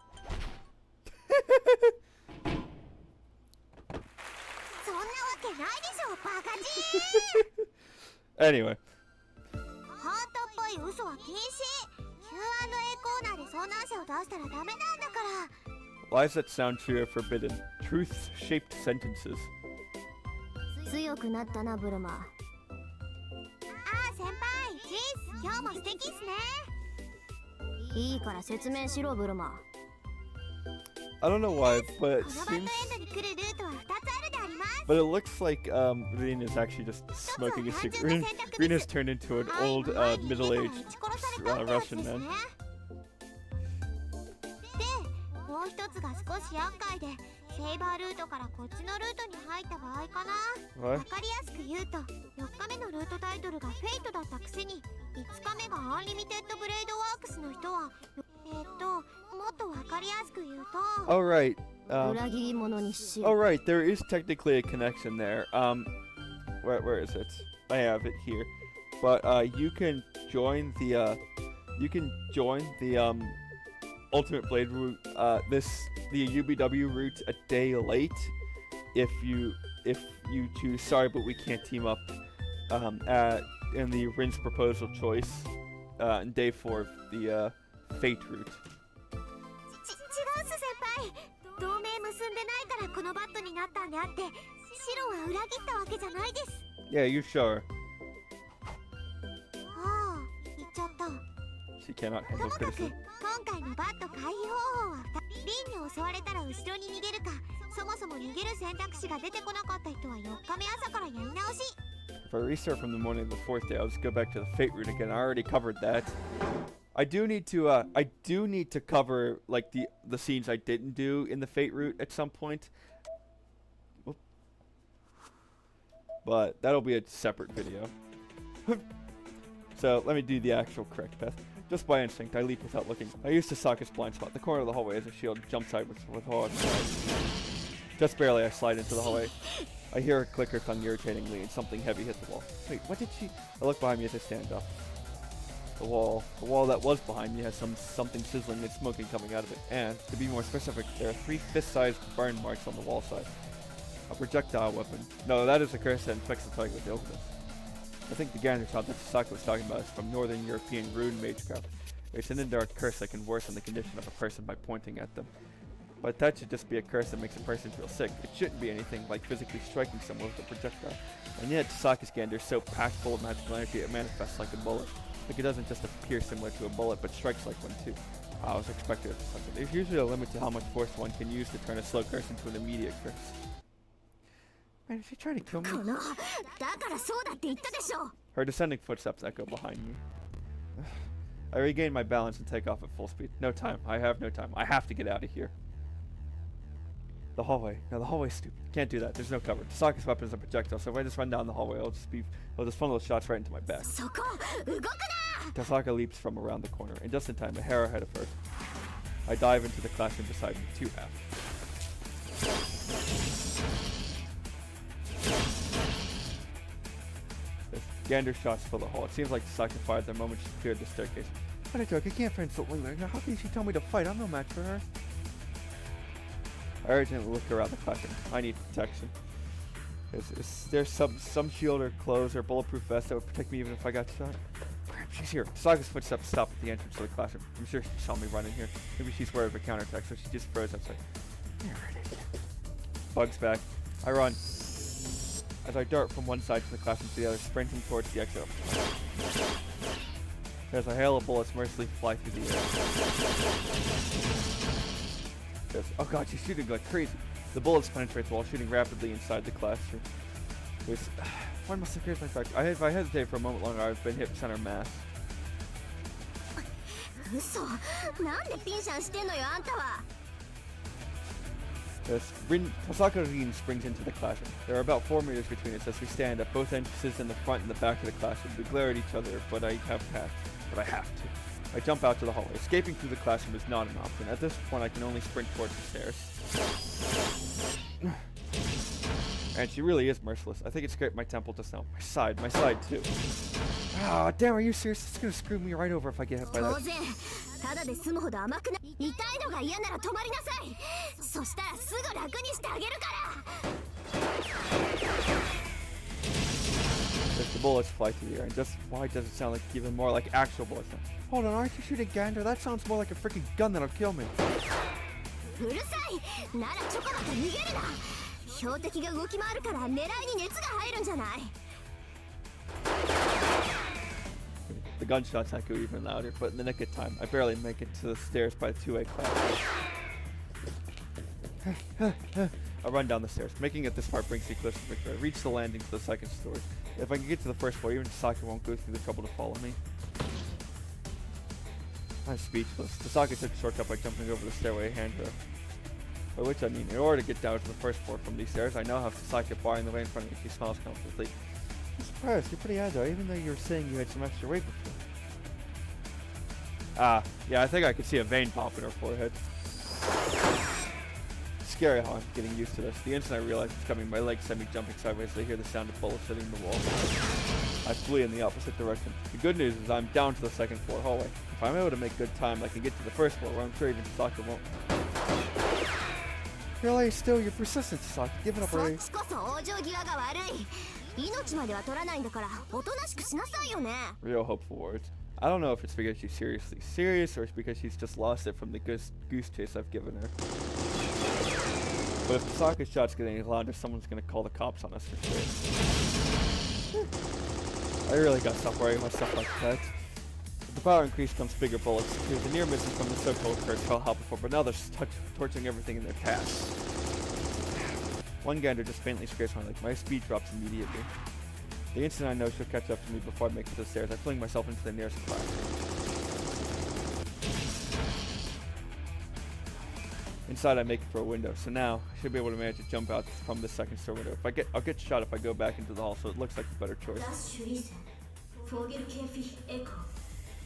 そんなわけないでしょバカじ Anyway. 本当っぽい嘘は禁止。 Q&A コーナーでそんな汗を出したらダメなんだから。 Lies that sound true are forbidden. Truth-shaped sentences. 強くなったなブルマ。ああ先輩、チーズ今日も素敵っすね。いいから説明しろブルマ。I don't know why, but it このバッドエン seems. ドに来るルートは2つあるであります But it looks like Rin is actually just smoking a cigarette. Rin has turned into an はい old 前に出たら middle-aged 撃ち殺されたってやつ Russian ですね man. でもう一つが少し厄介でセイバールートからこっちのルートに入った場合かな What? わかりやすく言うと4日目のルートタイトルがフェイトだったくせに5日目がアンリミテッドブレイドワークスの人はもっとわかりやすく言うと All right. 裏切り者にしよ All right. There is technically a connection there. Where is it? I have it here. But you can join the Ultimate Blade route. The UBW route a day late if you choose. Sorry, but we can't team up. In the Rin's proposal choice, in day 4 of the Fate route. 違うっす先輩同盟結んでないからこのバットになったんであって白は裏切ったわけじゃないです Yeah, you sure? ああ言っちゃった She cannot と handle もかく criticism. 今回のバット回避方法はリンに襲われたら後ろに逃げるかそもそも逃げる選択肢が出てこなかった人は4日目朝からやり直し If I restart from the morning of the 4th day, I'll just go back to the Fate route again. I already covered that. I do need to cover like the scenes I didn't do in the Fate route at some point. Oop. But that'll be a separate video. So let me do the actual correct path. Just by instinct, I leap without looking. I use Tasaka's blind spot. The corner of the hallway as a shield. Jump sideways with hard. Just barely, I slide into the hallway. I hear a clicker tongue irritatingly and something heavy hit the wall. Wait, what did she... I look behind me as I stand up. The wall that was behind me has something sizzling and smoking coming out of it. And, to be more specific, there are 3 fist-sized burn marks on the wall side. A projectile weapon. No, that is a curse that infects the target with illness. I think the Gander shot that Sasaki was talking about is from Northern European rune magecraft. It's an indirect curse that can worsen the condition of a person by pointing at them. But that should just be a curse that makes a person feel sick. It shouldn't be anything like physically striking someone with a projectile. And yet, Sasaki's Gander is so packed full of magical energy it manifests like a bullet. Like it doesn't just appear similar to a bullet, but strikes like one too. I was expecting it to something. There's usually a limit to how much force one can use to turn a slow curse into an immediate curse. Man, is she trying to kill me? このだからそうだって言ったでしょ Her descending footsteps echo behind me. I regain my balance and take off at full speed. No time. I have no time. I have to get out of here. The hallway. No, the hallway's stupid. Can't do that. There's no cover. Tasaki's weapon is a projectile, so if I just run down the hallway, I'll just funnel the shots right into my back. そこ動くな Tasaka leaps from around the corner, and just in time, a hair ahead of her. I dive into the classroom beside me, 2F. Gander shots fill the hall. It seems like Tasaka fired the moment she cleared the staircase. What a joke, I can't find something like that. How can she tell me to fight? I'm no match for her. I urgently look around the classroom. I need protection. Is there some shield or clothes or bulletproof vest that would protect me even if I got shot? Crap, she's here. Tasaka's footsteps stop at the entrance to the classroom. I'm sure she saw me running here. Maybe she's worried of a counterattack, so she just froze outside. There it is. Bugs back. I run. As I dart from one side to the classroom to the other, sprinting towards the exit. There's a hail of bullets mercilessly fly through the air. Oh god, she's shooting like crazy. The bullets penetrate the wall, shooting rapidly inside the classroom. Why must I curse my fact? If I hesitate for a moment longer, I've been hit center mass. 嘘なんでピンシャンしてんのよあんたは Tasaka Rin springs into the classroom. There are about 4 meters between us as we stand at both entrances in the front and the back of the classroom. We glare at each other, but I have to. I jump out to the hallway. Escaping through the classroom is not an option. At this point, I can only sprint towards the stairs. And she really is merciless. I think it scraped my temple just now. My side too. Ah, damn, are you serious? It's gonna screw me right over if I get hit by 当 that. 然ただで済むほど甘くない痛いのが嫌なら止まりなさいそしたらすぐ楽にしてあげるから As the bullets fly through the air, and just why does it sound like even more like actual bullets? Hold on, aren't you shooting Gander? That sounds more like a freaking gun that'll kill me. うるさいならちょこまか逃げるな標的が動き回るから狙いに熱が入るんじゃない The gunshots echo even louder, but in the nick of time, I barely make it to the stairs by the 2A class. I run down the stairs. Making it this far brings me closer to victory. I reach the landing to the second story. If I can get to the first floor, even Tasaka won't go through the trouble to follow me. I'm speechless. Tasaka took a shortcut by jumping over the stairway handrail. By which I mean, in order to get down to the first floor from these stairs, I now have Tasaka barring the way in front of me. She smiles confidently. I'm surprised, you're pretty agile, even though you were saying you had some extra weight before. Yeah, I think I could see a vein pop in her forehead. Scary how I'm getting used to this. The instant I realize it's coming, my legs send me jumping sideways as I hear the sound of bullets hitting the wall. I flee in the opposite direction. The good news is I'm down to the second floor hallway. If I'm able to make good time, I can get to the first floor, where I'm sure even Tasaka won't. Really? Still, you're persistent, Tasaka. Give it up already. そっちこそ往生際が悪い。命までは取らないんだから、おとなしくしなさいよね。 Real hopeful words. I don't know if it's because she's seriously serious or it's because she's just lost it from the goose chase I've given her. But if Tasaka's shots get any louder, someone's gonna call the cops on us for sure. I really gotta stop worrying about stuff like that. With the power increase comes bigger bullets. The near misses from the so-called curse felt how before, but now they're torching everything in their path. One gander just faintly scrapes my leg. My speed drops immediately. The instant I know she'll catch up to me before I make it to the stairs, I fling myself into the nearest classroom. Inside, I make it for a window, so now I should be able to manage to jump out from the second store window. I'll get shot if I go back into the hall, so it looks like a better choice.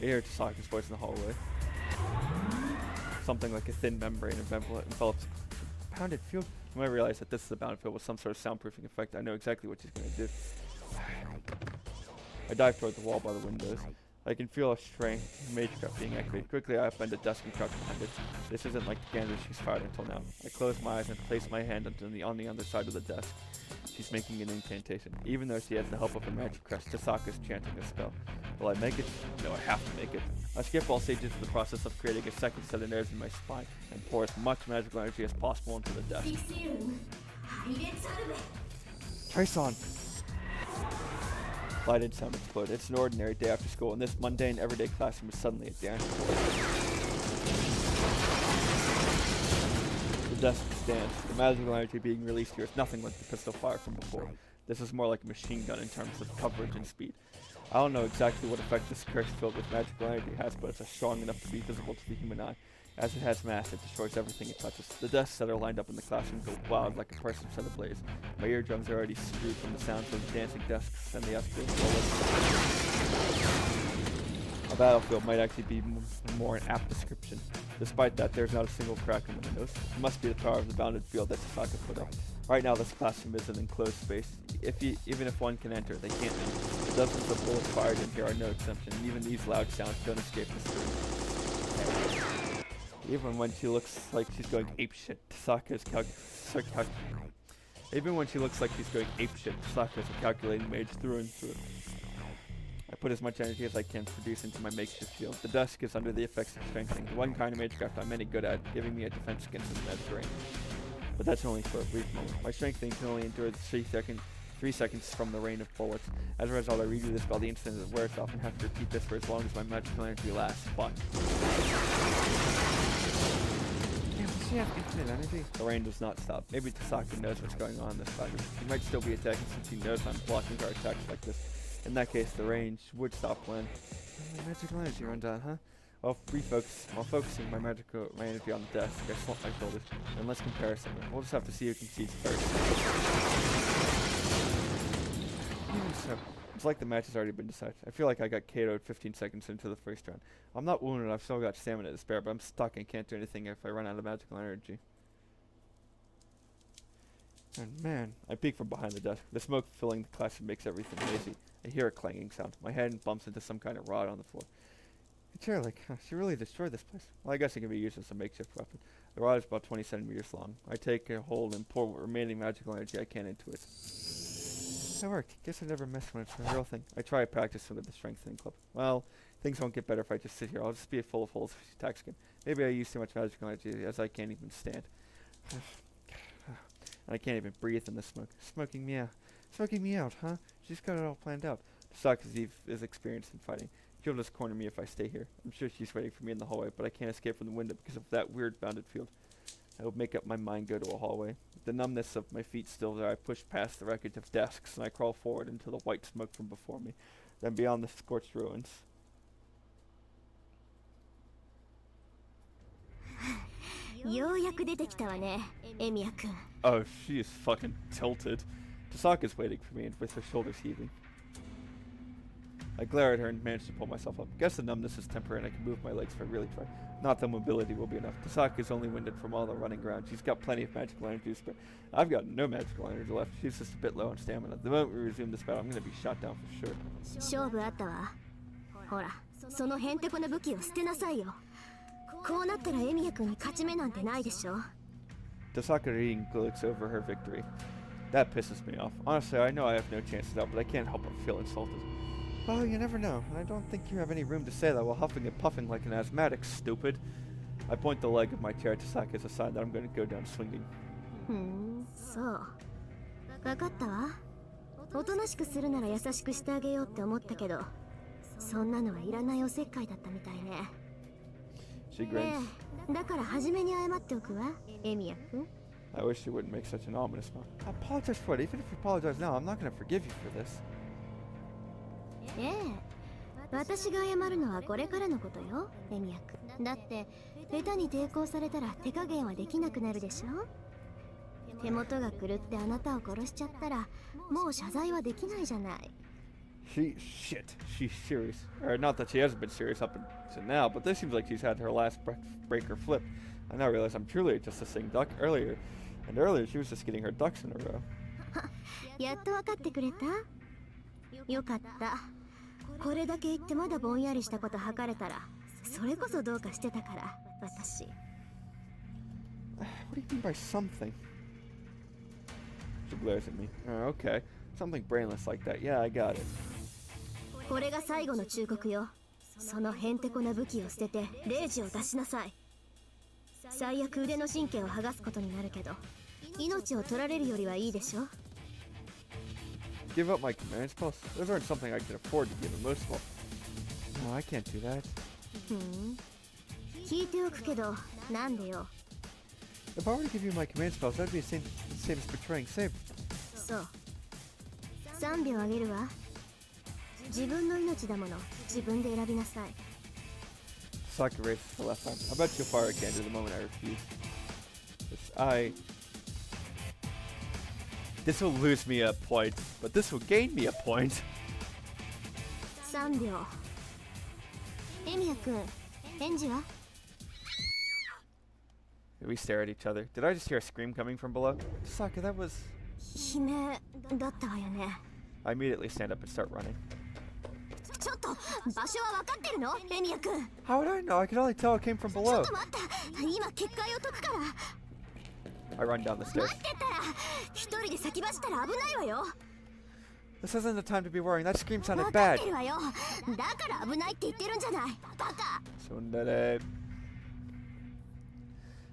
I hear Tasaka's voice in the hallway. Something like a thin membrane envelops pounded field. When I realize that this is a bounded field with some sort of soundproofing effect, I know exactly what she's going to do. I dive toward the wall by the windows. I can feel a strain magecraft being activated. Quickly, I upend a desk and crouch behind it. This isn't like the gander she's fired until now. I close my eyes and place my hand on the other side of the desk. She's making an incantation. Even though she has the help of her magic crest, Tasaka's chanting a spell. Will I make it? No, I have to make it. I skip all stages of the process of creating a second set of nerves in my spine and pour as much magical energy as possible into the desk. Trace on! Lighted sound exploded. It's an ordinary day after school, and this mundane, everyday classroom is suddenly a dance floor. The desk stands. The magical energy being released here is nothing like the pistol fire from before. This is more like a machine gun in terms of coverage and speed. I don't know exactly what effect this curse filled with magical energy has, but it's strong enough to be visible to the human eye. As it has mass, it destroys everything it touches. The desks that are lined up in the classroom go wild like a person set ablaze. My eardrums are already screwed from the sounds of the dancing desks and the escalating bullets. A battlefield might actually be more an apt description. Despite that, there's not a single crack in the windows. It must be the power of the bounded field that Tasaka put up. Right now, this classroom is an enclosed space. Even if one can enter, they can't enter. The dozens of bullets fired in here are no exception, and even these loud sounds don't escape the screen. Even when she looks like she's going apeshit, Tasaka's a calculating mage through and through. I put as much energy as I can produce into my makeshift shield. The desk is under the effects of strengthening, the one kind of magecraft I'm any good at, giving me a defense against this magic range. But that's only for a brief moment. My strengthening can only endure the 3 seconds from the rain of bullets. As a result, I redo this spell the instant it wears off and have to repeat this for as long as my magical energy lasts. Fuck. Damn, does she have infinite energy? The rain does not stop. Maybe Tasaka knows what's going on in this fight. She might still be attacking since she knows I'm blocking her attacks like this. In that case, the range would stop when my magical energy runs out, huh? While focusing my energy on the desk, I slump my shoulders, and let's compare something. We'll just have to see who concedes first. Even so, it's like the match has already been decided. I feel like I got KO'd 15 seconds into the first round. I'm not wounded, I've still got stamina to spare, but I'm stuck and can't do anything if I run out of magical energy. And man, I peek from behind the desk. The smoke filling the classroom makes everything hazy. I hear a clanging sound. My head bumps into some kind of rod on the floor. A chair, like, she really destroyed this place. Well, I guess it can be used as a makeshift weapon. The rod is about 20 centimeters long. I take a hold and pour what remaining magical energy I can into it. That worked. Guess I never messed when it's a real thing. I try practicing with the strengthening club. Well, things won't get better if I just sit here. I'll just be full of holes if she attacks again. Maybe I use too much magical energy as I can't even stand. And I can't even breathe in the smoke. Smoking me out, huh? She's got it all planned out. Tasaka is experienced in fighting. She'll just corner me if I stay here. I'm sure she's waiting for me in the hallway, but I can't escape from the window because of that weird bounded field. I would make up my mind, go to a hallway. With the numbness of my feet still there, I push past the wreckage of desks and I crawl forward into the white smoke from before me, then beyond the scorched ruins. ようやく出てきたわね、エミヤ君。 Oh, she is fucking tilted. Tasaka's waiting for me with her shoulders heaving. I glare at her and manage to pull myself up. Guess the numbness is temporary and I can move my legs if I really try. Not that mobility will be enough. Tasaka's only winded from all the running around. She's got plenty of magical energy, but I've got no magical energy left. She's just a bit low on stamina. The moment we resume this battle, I'm gonna be shot down for sure. 勝負あったわ。ほら、そのへんてこな武器を捨てなさいよ。こうなったらエミヤ君に勝ち目なんてないでしょ。 Tasaka Rin gloats over her victory. That pisses me off. Honestly, I know I have no chances out, but I can't help but feel insulted. Well, you never know. I don't think you have any room to say that while huffing and puffing like an asthmatic, stupid. I point the leg of my chair at Tasaka as a sign that I'm going to go down swinging. そう。わかったわ。おとなしくするなら優しくしてあげようって思ったけど、そんなのはいらないおせっかいだったみたいね。She grins. だから初めに謝っておくわ、エミヤ君。I wish you wouldn't make such an ominous mouth. I apologize for it. Even if you apologize now, I'm not going to forgive you for this. ええ、私が謝るのはこれからのことよ、エミヤ君。だって下手に抵抗されたら手加減はできなくなるでしょ。手元が狂ってあなたを殺しちゃったらもう謝罪はできないじゃない。She's serious. Or not that she hasn't been serious up until now, but this seems like she's had her last breaker flip. I now realize I'm truly just a sitting duck earlier. And earlier she was just getting her ducks in a row. やっと分かってくれた？よかった。これだけ言ってまだぼんやりしたこと吐かれたら、それこそどうかしてたから、私。What do you mean by something? She glares at me. Oh, okay. Something brainless like that. Yeah, I got it. これが最後の忠告よ。そのへんてこな武器を捨てて、レジを出しなさい。最悪腕の神経を剥がすことになるけど、命を取られるよりはいいでしょ。Give up my command spells? Those aren't something I can afford to give him most of all. No, I can't do that. 聞いておくけど、なんでよ。If I were to give you my command spells, that'd be the same as betraying Saber. そう。3秒あげるわ。自分の命だもの、自分で選びなさい。Saki raises the left arm. I'm about to fire a cannon the moment I refuse. This will lose me a point, but this will gain me a point. 3秒。エミヤ君、返事は？ We stare at each other. Did I just hear a scream coming from below? Saki, that was... 悲鳴だったわよね。I immediately stand up and start running. ちょっと、場所は分かってるの？エミヤ君。 How would I know? I could only tell it came from ちょ below. っと待った。今結界を解くから。 I run down the 待 stairs. ってたら、一人で先走ったら危ないわよ。 This isn't the time to be worrying. That scream 分 sounded かっ bad. てるわよ。だから危ないって言ってるんじゃない。バカ。 Sundere.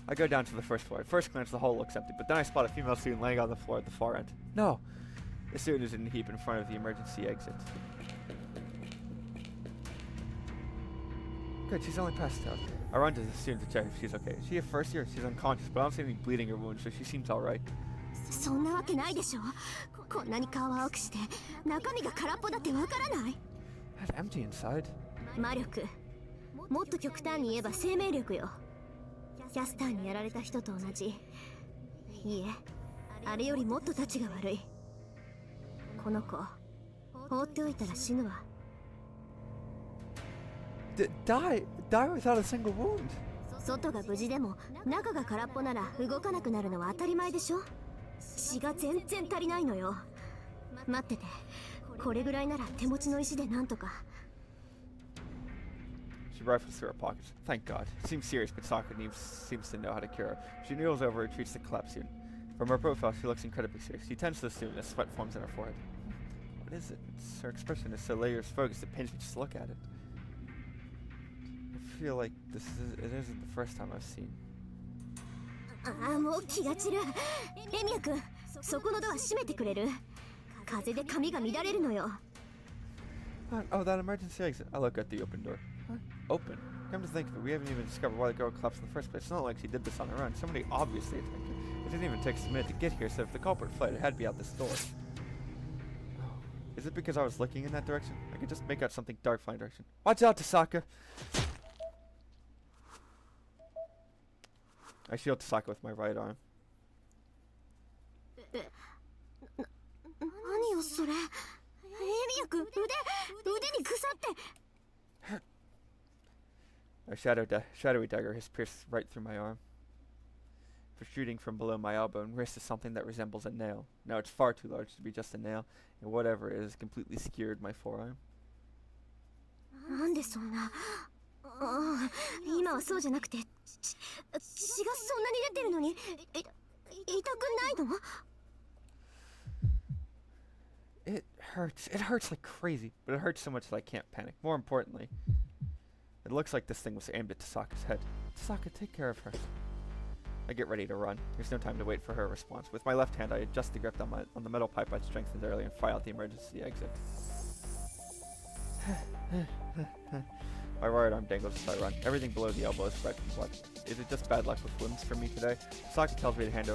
I go down to the first floor. At first glance, the hall looks empty, but then I spot a female student laying on the floor at the far end. No! The student is in a heap in front of the emergency exit. Good, she's only passed out. I run to the student to check if she's okay. Is she a first year? She's unconscious, but I don't see any bleeding or wounds, so she seems alright. そんなわけないでしょ。こんなに顔青くして中身が空っぽだってわからない。 That's empty inside. 魔力。もっと極端に言えば生命力よ。キャスターにやられた人と同じ。いいえ、あれよりもっとたちが悪い。この子、放っておいたら死ぬわ。Die without a single wound. 外が無事でも中が空っぽなら動かなくなるのは当たり前でしょ。血が全然足りないのよ。待ってて、これぐらいなら手持ちの石でなんとか。 She rifles through her pockets. Thank God. It seems serious, but Sokka seems to know how to cure her. She kneels over and treats the collapsed student. From her profile, she looks incredibly serious. She tends to the student as sweat forms on her forehead. What is it? Her expression is so layers focused it pains me just to look at it. I feel like it isn't the first time I've seen. ああ、もう気が散る。エミヤ君、そこのドア閉めてくれる？風で髪が乱れるのよ。Oh, that emergency exit. I look at the open door. Open? Come to think of it, we haven't even discovered why the girl collapsed in the first place. It's not like she did this on her own. Somebody obviously attacked her. It didn't even take us a minute to get here, so if the culprit fled, it had to be out this door. Is it because I was looking in that direction? I could just make out something dark flying direction. Watch out, Tasaka! I shield Tasaka with my right arm. 何よそれ。エミヤ君、腕に腐って。 A shadowy dagger has pierced right through my arm. Protruding from below my elbow and wrist is something that resembles a nail. Now it's far too large to be just a nail, and whatever it is completely skewered my forearm. なんでそんな。今はそうじゃなくて、血がそんなに出てるのに、痛くないの？ It hurts. It hurts like crazy, but it hurts so much that I can't panic. More importantly, it looks like this thing was aimed at Tasaka's head. Tasaka, take care of her. I get ready to run. There's no time to wait for her response. With my left hand, I adjust the grip on the metal pipe I'd strengthened earlier and fire out the emergency exit. My right arm dangles as I run. Everything below the elbow is red from blood. Is it just bad luck with limbs for me today? Tasaka tells me to hand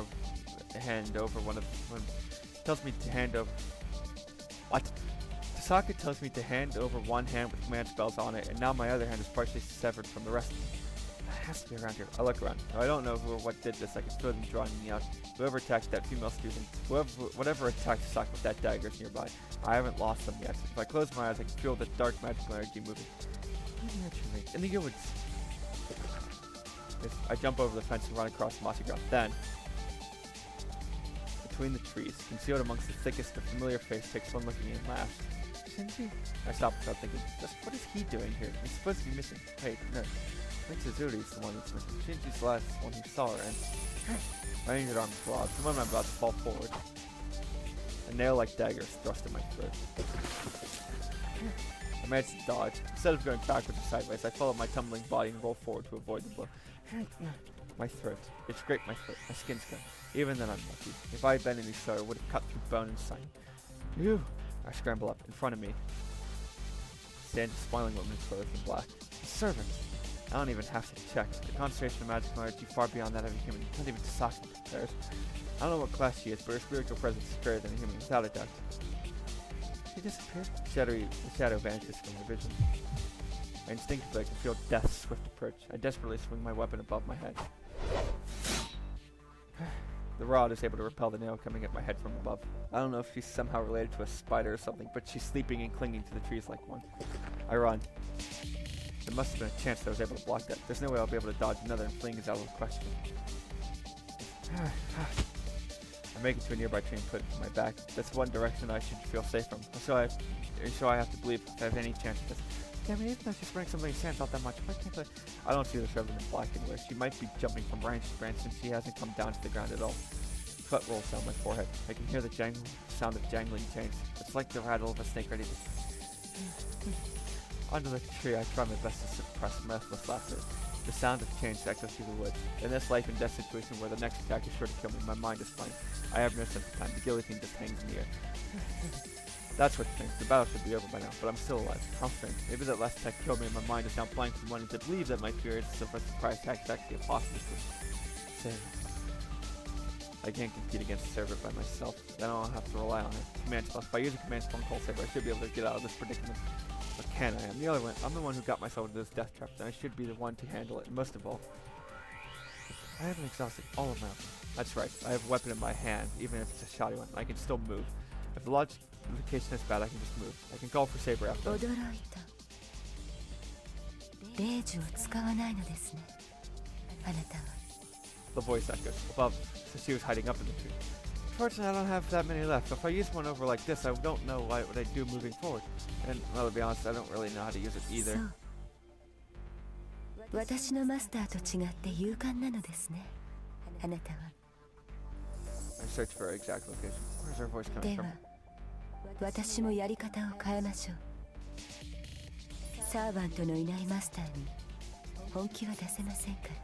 over one of. Tells me to hand over. What? Tasaka tells me to hand over one hand with command spells on it, and now my other hand is partially severed from the rest. It has to be around here. I look around. Now, I don't know who or what did this. I can feel them drawing me out. Whoever attacked that female student, whatever attacked Tasaka with that dagger is nearby. I haven't lost them yet. If I close my eyes, I can feel the dark magical energy moving. In the woods. I jump over the fence and run across the mossy ground. Then, between the trees, concealed amongst the thickest, a familiar face takes one look at me and laughs. Shinji? I stop without thinking, just what is he doing here? He's supposed to be missing. Wait, no. I think Suzuri's the one that's missing. Shinji's the last one who saw her, and my injured arm throbs. The moment I'm about to fall forward, a nail-like dagger is thrust in my throat. I manage to dodge. Instead of going backwards or sideways, I follow my tumbling body and roll forward to avoid the blow. My throat. It scraped my throat. My skin's gone. Even then I'm lucky. If I had been any slower, it would have cut through bone and sinew. Phew! I scramble up. In front of me stands a smiling woman clothed in black. A servant! I don't even have to check. The concentration of magical energy far beyond that of a human. Not even Tasaka compares. I don't know what class she is, but her spiritual presence is greater than a human, without a doubt. She disappeared. The shadow vanishes from her vision. Instinctively, I can feel death's swift approach. I desperately swing my weapon above my head. The rod is able to repel the nail coming at my head from above. I don't know if she's somehow related to a spider or something, but she's sleeping and clinging to the trees like one. I run. There must have been a chance that I was able to block that. There's no way I'll be able to dodge another, and fleeing is out of the question. I make it to a nearby tree and put it to my back. That's one direction I should feel safe from. So I have to believe if I have any chance of this. Yeah, I mean, even though she's wearing something stands not that much, why can't I don't see the servant in black anywhere. She might be jumping from branch to branch since she hasn't come down to the ground at all. Sweat rolls down my forehead. I can hear the sound of jangling chains. It's like the rattle of a snake ready to... Under the tree, I try my best to suppress mirthless laughter. The sound of chains echoes through the woods. In this life and death situation where the next attack is sure to kill me, my mind is blank. I have no sense of time. The guillotine just hangs in the air. That's what's strange. The battle should be over by now, but I'm still alive. How strange. Maybe that last attack killed me and my mind is now blank from wanting to believe that my fear of a surprise attack is actually a possibility. I can't compete against the servant by myself. Then I'll have to rely on it. Command spells. By using command spell and call saber, I should be able to get out of this predicament. But can I? I'm the one who got myself into this death trap, and I should be the one to handle it. And most of all, I haven't exhausted all of my options. That's right. I have a weapon in my hand, even if it's a shoddy one. I can still move. If the location is bad, I can just move. I can call for saber after. 驚いた。霊樹を使わないのですね。あなたは。 The voice echoes above, since she was hiding up in the tree. Unfortunately, I don't have that many left. If I use one over like this, I don't know what I do moving forward. And, well, to be honest, I don't really know how to use it either. そう。私のマスターと違って勇敢なのですね。あなたは。 I search for her exact location. Where's her voice coming で from? は、私もやり方を変えましょう。サーバントのいないマスターに本気は出せませんから。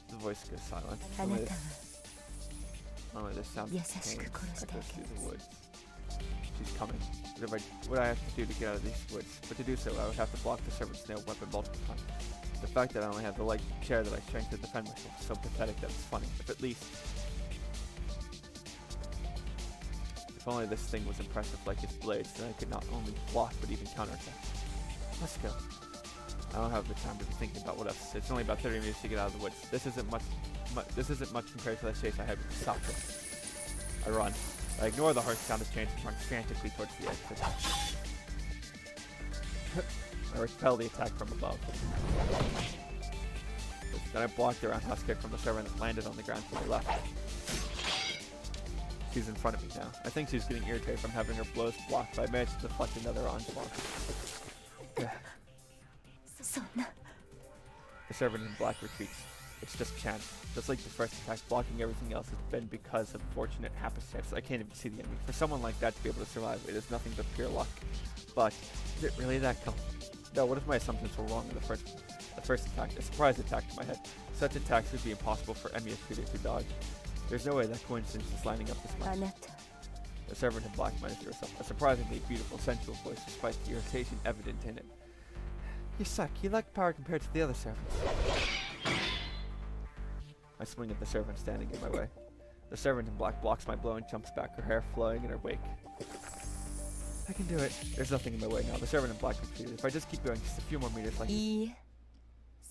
The voice goes silent. あなたは Only the sound of 優 pain しく殺してあ echoes げ through the ま woods. す。 She's coming. What I have to do to get out of these woods? But to do so, I would have to block the servant's nail weapon multiple times. The fact that I only have the light chair that I strength to defend myself is so pathetic that it's funny. If only this thing was impressive like its blades, then I could not only block but even counterattack. Let's go. I don't have the time to be thinking about what else. It's only about 30 minutes to get out of the woods. This isn't much compared to the chase I had with Sakura. I run. I ignore the harsh sound of chains and run frantically towards the exit. I repel the attack from above. Then I blocked the roundhouse kick from the servant that landed on the ground to the left. She's in front of me now. I think she's getting irritated from having her blows blocked, but I managed to deflect another onslaught. The servant in black retreats. It's just chance. Just like the first attack, blocking everything else has been because of fortunate happenstance. I can't even see the enemy. For someone like that to be able to survive, it is nothing but pure luck. But is it really that common? No, what if my assumptions were wrong in the first attack? A surprise attack to my head. Such attacks would be impossible for Emiya Shooter to dodge. There's no way that coincidence is lining up this much. The servant in black managed to herself. A surprisingly beautiful, sensual voice, despite the irritation evident in it. You suck. You lack power compared to the other servants. I swing at the servant standing in my way. The servant in black blocks my blow and jumps back, her hair flowing in her wake. I can do it. There's nothing in my way now. The servant in black retreated. If I just keep going just a few more meters like this.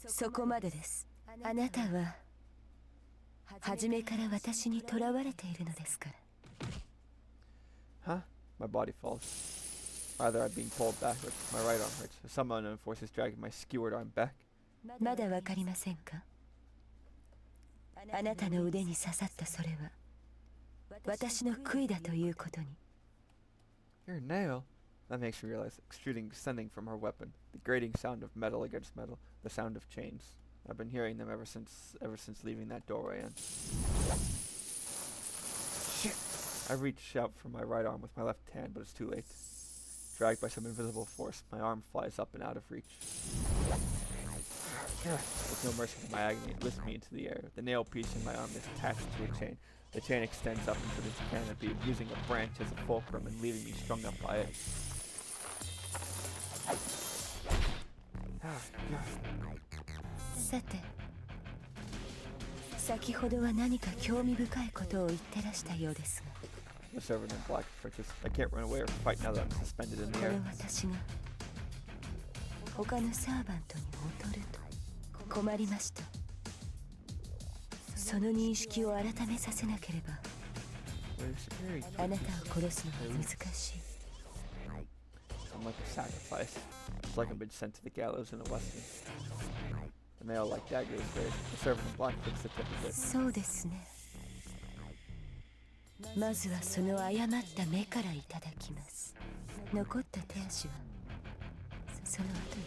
そこまでです。あなたは初めから私に囚われているのですから。Huh? My body falls. Either I'm being pulled backwards, my right arm hurts. Some unknown force is dragging my skewered arm back. まだわかりませんか？あなたの腕に刺さったそれは私の杭だということに。Your nail? That makes me realize extruding descending from her weapon. The grating sound of metal against metal. The sound of chains. I've been hearing them ever since leaving that doorway in. Shit! I reach out for my right arm with my left hand, but it's too late. Dragged by some invisible force, my arm flies up and out of reach. With no mercy to my agony, it lifts me into the air. The nail piece in my arm is attached to a chain. The chain extends up into the canopy, using a branch as a fulcrum and leaving me strung up by it. Ah, God. さて、先ほどは何か興味深いことを言ってらしたようですが。The servant in black approaches. I can't run away or fight now that I'm suspended in the これ air. 私が他のサーバントに劣ると困りました。その認識を改めさせなければ、あなたを殺すのは難しい。I'm like a sacrifice. It's like I've been sent to the gallows in a western. The nail like dagger is raised. The servant in black picks the tip of it. そうですね。まずはその誤った目からいただきます。残った手足はその後に。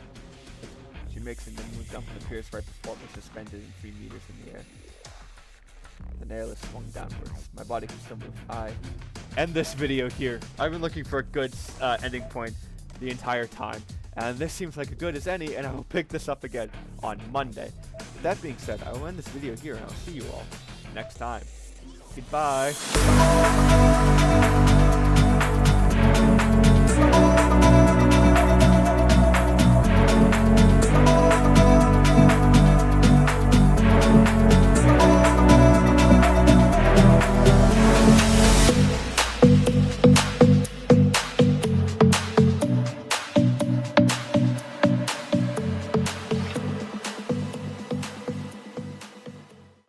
She makes a nimble jump and appears right before me, suspended in 3 meters in the air. The nail is swung downwards. My body can still move. I end this video here. I've been looking for a good ending point the entire time, and this seems like a good as any, and I will pick this up again on Monday. That being said, I will end this video here, and I'll see you all next time. Goodbye.